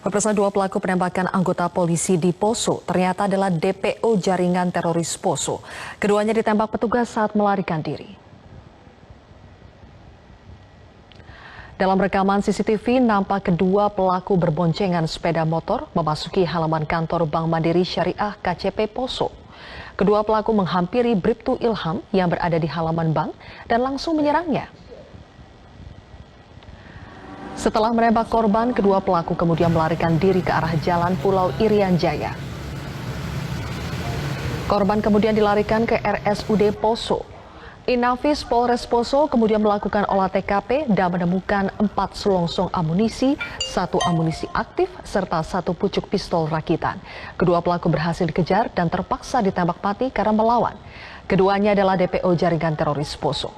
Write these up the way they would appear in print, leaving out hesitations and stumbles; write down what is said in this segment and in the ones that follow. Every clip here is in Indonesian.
Pemirsa, dua pelaku penembakan anggota polisi di Poso ternyata adalah DPO jaringan teroris Poso. Keduanya ditembak petugas saat melarikan diri. Dalam rekaman CCTV, nampak kedua pelaku berboncengan sepeda motor memasuki halaman kantor Bank Mandiri Syariah KCP Poso. Kedua pelaku menghampiri Bribtu Ilham yang berada di halaman bank dan langsung menyerangnya. Setelah menembak korban, kedua pelaku kemudian melarikan diri ke arah jalan Pulau Irian Jaya. Korban kemudian dilarikan ke RSUD Poso. Inafis Polres Poso kemudian melakukan olah TKP dan menemukan 4 selongsong amunisi, 1 amunisi aktif, serta 1 pucuk pistol rakitan. Kedua pelaku berhasil dikejar dan terpaksa ditembak mati karena melawan. Keduanya adalah DPO jaringan teroris Poso.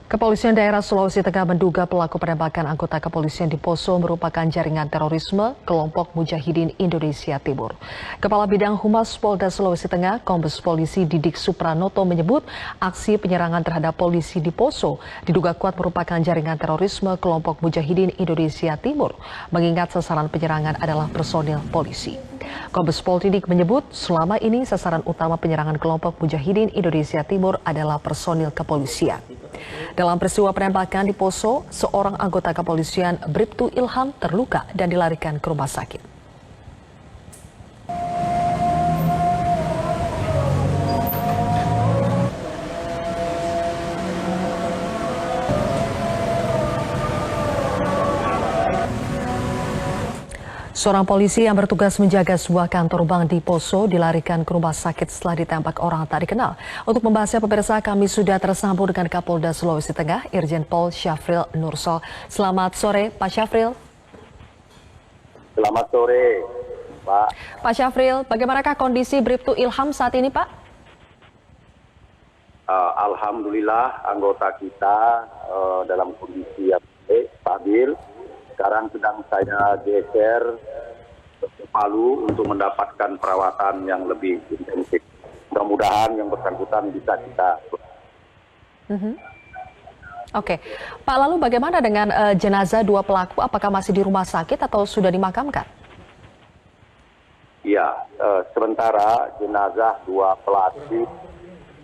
Kepolisian daerah Sulawesi Tengah menduga pelaku penembakan anggota kepolisian di Poso merupakan jaringan terorisme kelompok Mujahidin Indonesia Timur. Kepala Bidang Humas Polda Sulawesi Tengah, Kombes Polisi Didik Supranoto menyebut aksi penyerangan terhadap polisi di Poso diduga kuat merupakan jaringan terorisme kelompok Mujahidin Indonesia Timur, mengingat sasaran penyerangan adalah personil polisi. Kombes Pol Didik menyebut selama ini sasaran utama penyerangan kelompok Mujahidin Indonesia Timur adalah personil kepolisian. Dalam peristiwa penembakan di Poso, seorang anggota kepolisian Bribtu Ilham terluka dan dilarikan ke rumah sakit. Seorang polisi yang bertugas menjaga sebuah kantor bank di Poso dilarikan ke rumah sakit setelah ditembak orang tak dikenal. Untuk membahasnya pemirsa, kami sudah tersambung dengan Kapolda Sulawesi Tengah, Irjen Pol Syafril Nursol. Selamat sore, Pak Syafril. Selamat sore, Pak. Pak Syafril, bagaimanakah kondisi Bribtu Ilham saat ini, Pak? Alhamdulillah, anggota kita dalam kondisi yang stabil. Sekarang sedang saya geser ke Palu untuk mendapatkan perawatan yang lebih intensif. Mudah-mudahan yang bersangkutan bisa kita. Oke, Pak, lalu bagaimana dengan jenazah dua pelaku? Apakah masih di rumah sakit atau sudah dimakamkan? Iya, sementara jenazah dua pelaku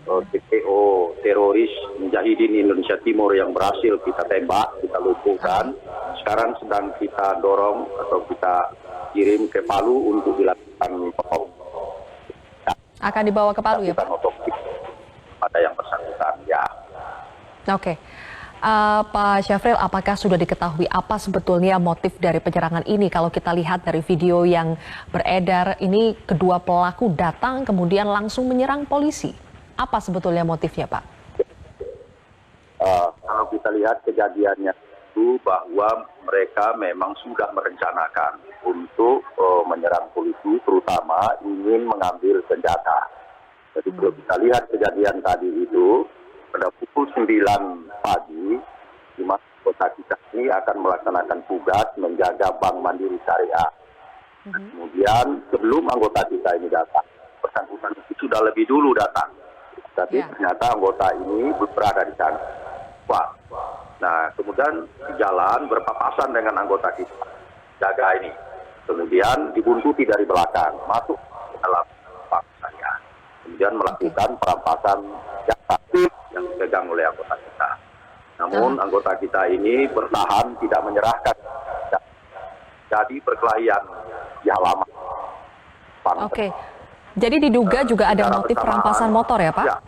DPO teroris Mujahidin Indonesia Timur yang berhasil kita tembak, kita lumpuhkan. Sekarang sedang kita dorong atau kita kirim ke Palu untuk dilakukan otopsi. Akan dibawa ke Palu ya, Pak? Otopsi pada yang bersangkutan, ya. Oke. Pak Syafril, apakah sudah diketahui apa sebetulnya motif dari penyerangan ini? Kalau kita lihat dari video yang beredar, ini kedua pelaku datang kemudian langsung menyerang polisi. Apa sebetulnya motifnya, Pak? Kalau kita lihat kejadiannya itu bahwa mereka memang sudah merencanakan untuk menyerang polisi, terutama ingin mengambil senjata. Jadi kalau kita lihat kejadian tadi itu, pada pukul 9 pagi, di mana kota kita ini akan melaksanakan tugas menjaga Bank Mandiri Syariah. Kemudian sebelum anggota kita ini datang, bersangkutan itu sudah lebih dulu datang. Tapi ternyata anggota ini berada di sana. Wah. Nah, kemudian di jalan berpapasan dengan anggota kita, jaga ini. Kemudian dibuntuti dari belakang, masuk ke dalam bank saya. Kemudian melakukan perampasan yang dipegang oleh anggota kita. Namun anggota kita ini bertahan, tidak menyerahkan. Jadi perkelahian di halaman bank. Oke. Jadi diduga juga ada motif perampasan motor ya, Pak? Ya.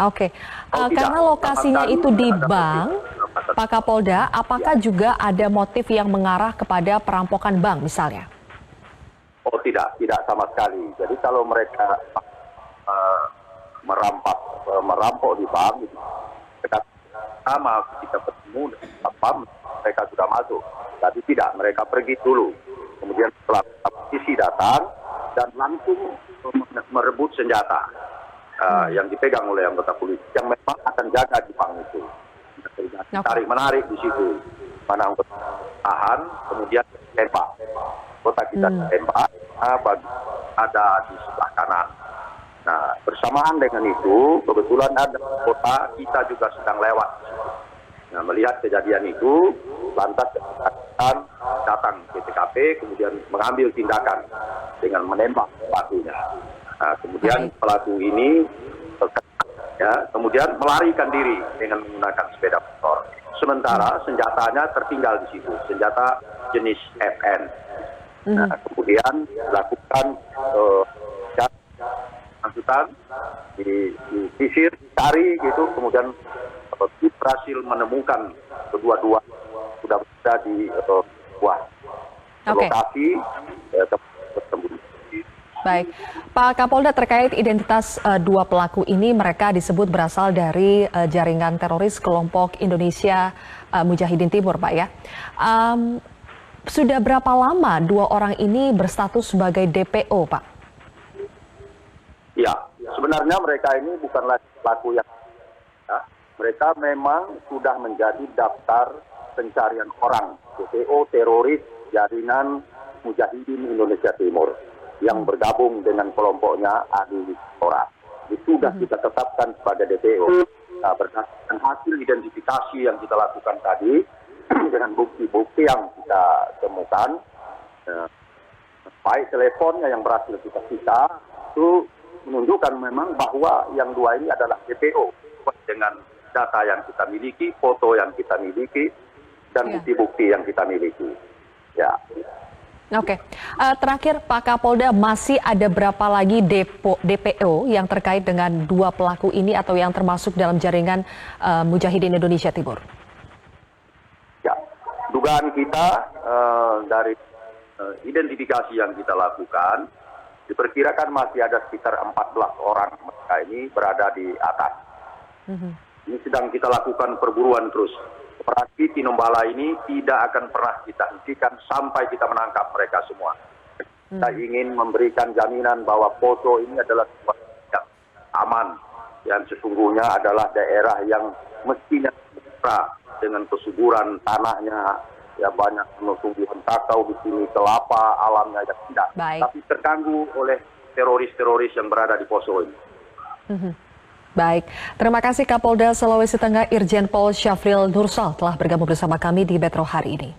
Oke. Karena lokasinya itu di bank, Pak Kapolda, apakah juga ada motif yang mengarah kepada perampokan bank misalnya? Oh tidak sama sekali. Jadi kalau mereka merampok di bank, sama kita bertemu dengan mereka sudah masuk. Tapi tidak, mereka pergi dulu. Kemudian setelah polisi datang dan langsung merebut senjata yang dipegang oleh anggota polisi yang memang akan jaga di bank itu. Tarik menarik di situ, mana anggota tahan, kemudian tembak. Anggota kita tembak, ada di sebelah kanan. Nah, Bersamaan dengan itu, kebetulan ada kota kita juga sedang lewat. Nah, melihat kejadian itu, lantas akan datang ke TKP, kemudian mengambil tindakan dengan menembak pelakunya. Nah, kemudian pelaku ini kemudian melarikan diri dengan menggunakan sepeda motor. Sementara senjatanya tertinggal di situ, senjata jenis FN. Nah, kemudian dilakukan angkutan, disisir, cari gitu, kemudian berhasil menemukan kedua-dua sudah berada di sebuah lokasi tersebut. Baik, Pak Kapolda, terkait identitas dua pelaku ini, mereka disebut berasal dari jaringan teroris kelompok Indonesia Mujahidin Timur, Pak ya. Sudah berapa lama dua orang ini berstatus sebagai DPO, Pak? Ya, sebenarnya mereka ini bukanlah pelaku yang mereka memang sudah menjadi daftar pencarian orang DPO teroris jaringan Mujahidin Indonesia Timur yang bergabung dengan kelompoknya Ahli Tora. Itu sudah kita tetapkan sebagai DPO. Nah, berdasarkan hasil identifikasi yang kita lakukan tadi dengan bukti-bukti yang kita temukan, baik teleponnya yang berhasil kita sita, itu menunjukkan memang bahwa yang dua ini adalah DPO dengan data yang kita miliki, foto yang kita miliki, dan bukti-bukti yang kita miliki. Ya. Oke, terakhir Pak Kapolda, masih ada berapa lagi DPO yang terkait dengan dua pelaku ini atau yang termasuk dalam jaringan Mujahidin Indonesia Timur? Ya, dugaan kita dari identifikasi yang kita lakukan, diperkirakan masih ada sekitar 14 orang mereka ini berada di atas. Ini sedang kita lakukan perburuan terus. Operasi Tinombala ini tidak akan pernah kita hentikan sampai kita menangkap mereka semua. Kita ingin memberikan jaminan bahwa Poso ini adalah sebuah yang aman, yang sesungguhnya adalah daerah yang mestinya dengan kesuburan tanahnya, ya banyak tumbuhan kakao di sini, kelapa, alamnya yang tidak. Tapi terganggu oleh teroris-teroris yang berada di Poso ini. Baik, terima kasih Kapolda Sulawesi Tengah Irjen Pol Syafril Nursal telah bergabung bersama kami di Metro hari ini.